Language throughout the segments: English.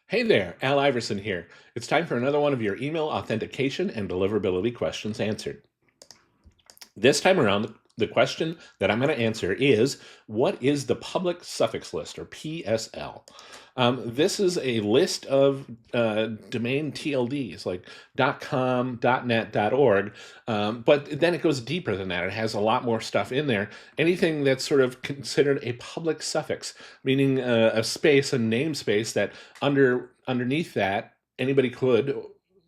Hey there, Al Iverson here. It's time for another one of your email authentication and deliverability questions answered. This time around, the question that I'm going to answer is, what is the Public Suffix List, or PSL? This is a list of domain TLDs like .com, .net, .org, but then it goes deeper than that. It has a lot more stuff in there. Anything that's sort of considered a public suffix, meaning a space, a namespace that underneath that, anybody could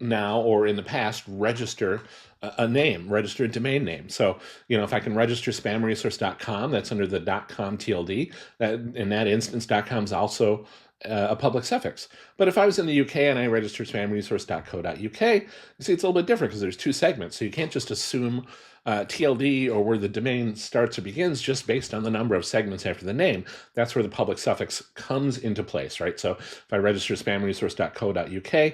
now or in the past register a name, register a domain name. So, if I can register spamresource.com, that's under the .com TLD. That in that instance, .com is also a public suffix. But if I was in the UK and I registered spamresource.co.uk, you see it's a little bit different because there's two segments. So you can't just assume TLD or where the domain starts or begins just based on the number of segments after the name. That's where the public suffix comes into place, right? So if I register spamresource.co.uk,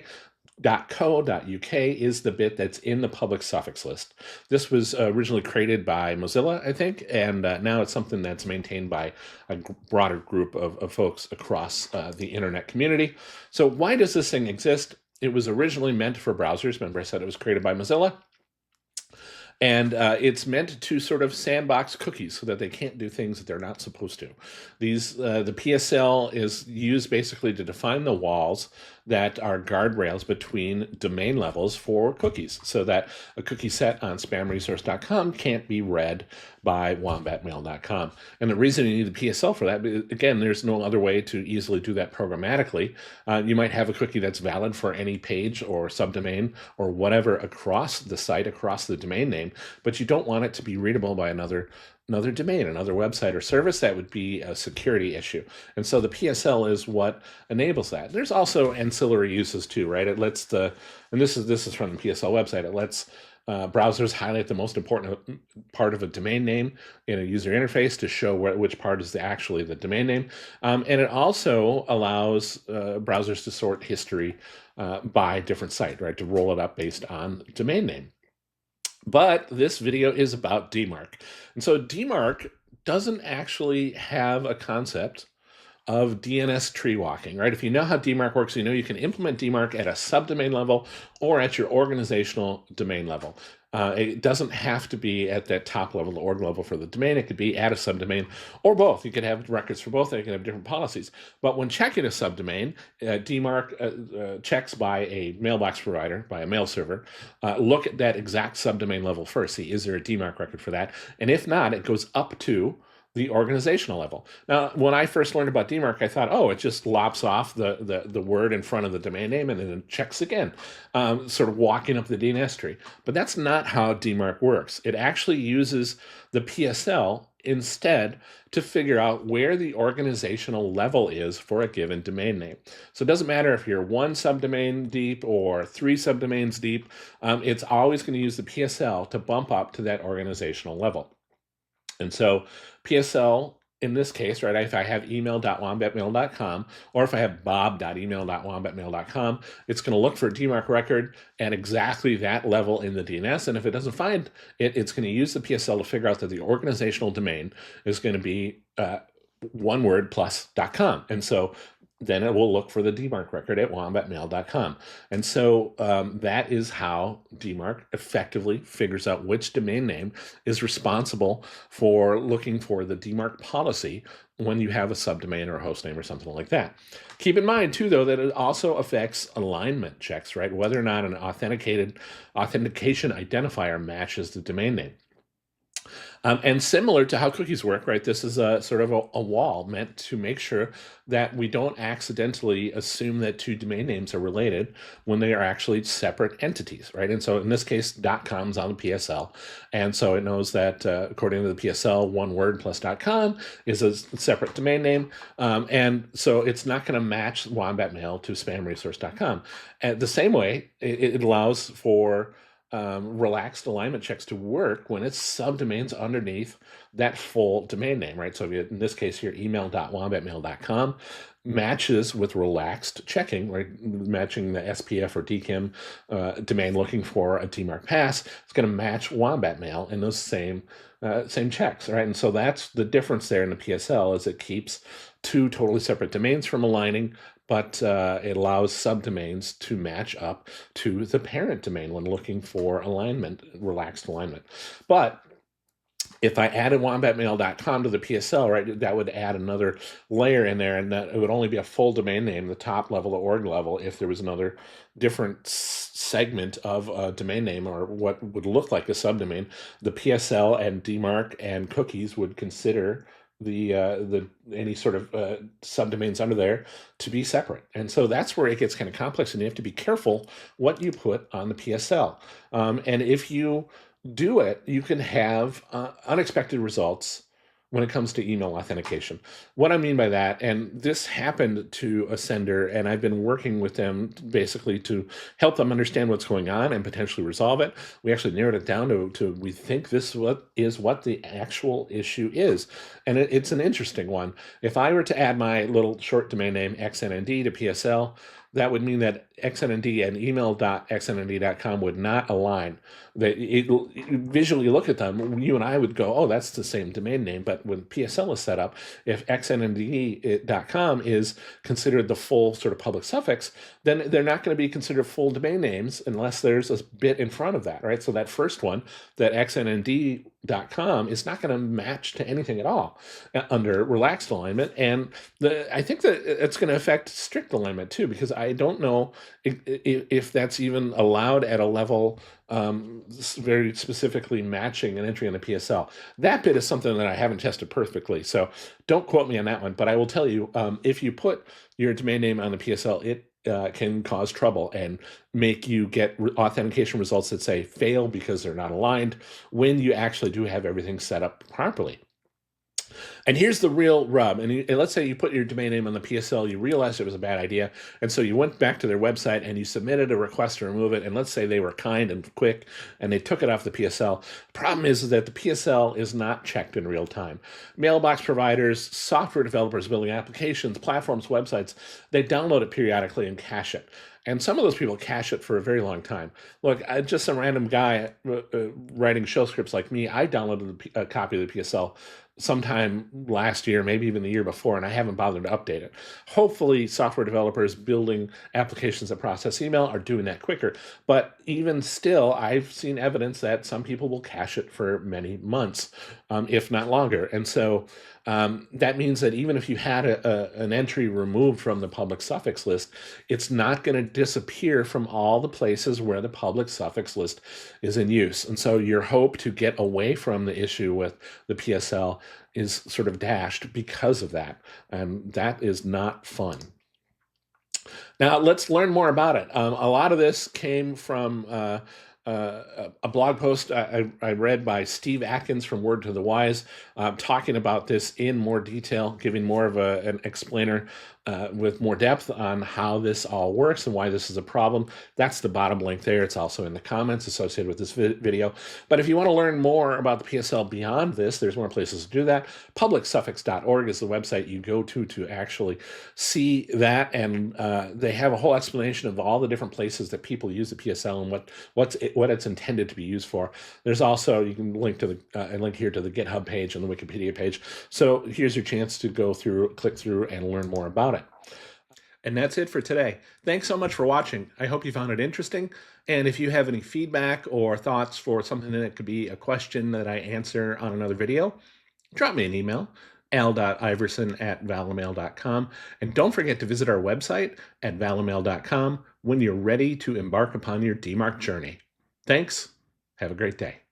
.co.uk is the bit that's in the public suffix list. This was originally created by Mozilla, I think, and now it's something that's maintained by a broader group of folks across the internet community. So why does this thing exist? It was originally meant for browsers. Remember I said it was created by Mozilla. And it's meant to sort of sandbox cookies so that they can't do things that they're not supposed to. The PSL is used basically to define the walls that are guardrails between domain levels for cookies, so that a cookie set on spamresource.com can't be read by wombatmail.com. And the reason you need the PSL for that, again, there's no other way to easily do that programmatically. You might have a cookie that's valid for any page or subdomain or whatever across the site, across the domain name, but you don't want it to be readable by another domain, another website or service. That would be a security issue. And so the PSL is what enables that. There's also ancillary uses too, right? It lets and this is from the PSL website, it lets browsers highlight the most important part of a domain name in a user interface to show which part is actually the domain name. And it also allows browsers to sort history by different site, right? To roll it up based on domain name. But this video is about DMARC. And so DMARC doesn't actually have a concept of DNS tree walking, right? If you know how DMARC works, you can implement DMARC at a subdomain level or at your organizational domain level. It doesn't have to be at that top level, the org level for the domain. It could be at a subdomain or both. You could have records for both. You can have different policies. But when checking a subdomain, DMARC checks by a mailbox provider, by a mail server. Look at that exact subdomain level first. See, is there a DMARC record for that? And if not, it goes up to the organizational level. Now, when I first learned about DMARC, I thought, oh, it just lops off the word in front of the domain name and then it checks again, sort of walking up the DNS tree. But that's not how DMARC works. It actually uses the PSL instead to figure out where the organizational level is for a given domain name. So it doesn't matter if you're one subdomain deep or three subdomains deep, it's always going to use the PSL to bump up to that organizational level. And so PSL, in this case, right, if I have email.wombatmail.com or if I have bob.email.wombatmail.com, it's going to look for a DMARC record at exactly that level in the DNS. And if it doesn't find it, it's going to use the PSL to figure out that the organizational domain is going to be one word plus .com. And so then it will look for the DMARC record at wombatmail.com. And so that is how DMARC effectively figures out which domain name is responsible for looking for the DMARC policy when you have a subdomain or a host name or something like that. Keep in mind, too, though, that it also affects alignment checks, right? Whether or not an authentication identifier matches the domain name. And similar to how cookies work, right? This is a sort of a wall meant to make sure that we don't accidentally assume that two domain names are related when they are actually separate entities, right? And so in this case, .com's on the PSL. And so it knows that according to the PSL, one word plus .com is a separate domain name. And so it's not going to match Wombat Mail to spamresource.com. And the same way, it allows for relaxed alignment checks to work when it's subdomains underneath that full domain name, right? So in this case here, email.wombatmail.com matches with relaxed checking, right? Matching the SPF or DKIM domain looking for a DMARC pass. It's going to match Wombat Mail in those same checks, right? And so that's the difference there in the PSL, is it keeps two totally separate domains from aligning, but it allows subdomains to match up to the parent domain when looking for alignment, relaxed alignment. But if I added wombatmail.com to the PSL, right, that would add another layer in there, and that it would only be a full domain name, the top level, the org level, if there was another different segment of a domain name or what would look like a subdomain. The PSL and DMARC and cookies would consider the any sort of subdomains under there to be separate. And so that's where it gets kind of complex, and you have to be careful what you put on the PSL. And if you do it, you can have unexpected results when it comes to email authentication. What I mean by that, and this happened to a sender, and I've been working with them basically to help them understand what's going on and potentially resolve it. We actually narrowed it down to we think this is what the actual issue is. And it's an interesting one. If I were to add my little short domain name xnnd to PSL, that would mean that xnnd and email.xnnd.com would not align. Visually look at them, you and I would go, oh, that's the same domain name. But when PSL is set up, if xnnd.com is considered the full sort of public suffix, then they're not going to be considered full domain names unless there's a bit in front of that, right? So that first one, that xnnd.com, is not going to match to anything at all under relaxed alignment. And I think that it's going to affect strict alignment too, because I don't know if that's even allowed at a level very specifically matching an entry on the PSL. That bit is something that I haven't tested perfectly, so don't quote me on that one. But I will tell you, if you put your domain name on the PSL, it can cause trouble and make you get authentication results that say fail because they're not aligned when you actually do have everything set up properly. And here's the real rub. And let's say you put your domain name on the PSL, you realized it was a bad idea, and so you went back to their website and you submitted a request to remove it, and let's say they were kind and quick and they took it off the PSL. Problem is that the PSL is not checked in real time. Mailbox providers, software developers building applications, platforms, websites, they download it periodically and cache it. And some of those people cache it for a very long time. Look, just some random guy writing shell scripts like me, I downloaded a copy of the PSL sometime last year, maybe even the year before, and I haven't bothered to update it. Hopefully, software developers building applications that process email are doing that quicker. But even still, I've seen evidence that some people will cache it for many months, if not longer. And so that means that even if you had an entry removed from the public suffix list, it's not going to disappear from all the places where the public suffix list is in use. And so your hope to get away from the issue with the PSL is sort of dashed because of that. And that is not fun. Now, let's learn more about it. A lot of this came from a blog post I read by Steve Atkins from Word to the Wise, talking about this in more detail, giving more of an explainer with more depth on how this all works and why this is a problem. That's the bottom link there. It's also in the comments associated with this video. But if you want to learn more about the PSL beyond this, there's more places to do that. Publicsuffix.org is the website you go to actually see that, and they have a whole explanation of all the different places that people use the PSL and what it's intended to be used for. There's also, you can link to the link here to the GitHub page and the Wikipedia page. So here's your chance to go through, click through, and learn more about it. And that's it for today. Thanks so much for watching. I hope you found it interesting. And if you have any feedback or thoughts for something that could be a question that I answer on another video, drop me an email, al.iverson@valamail.com. And don't forget to visit our website at valamail.com when you're ready to embark upon your DMARC journey. Thanks. Have a great day.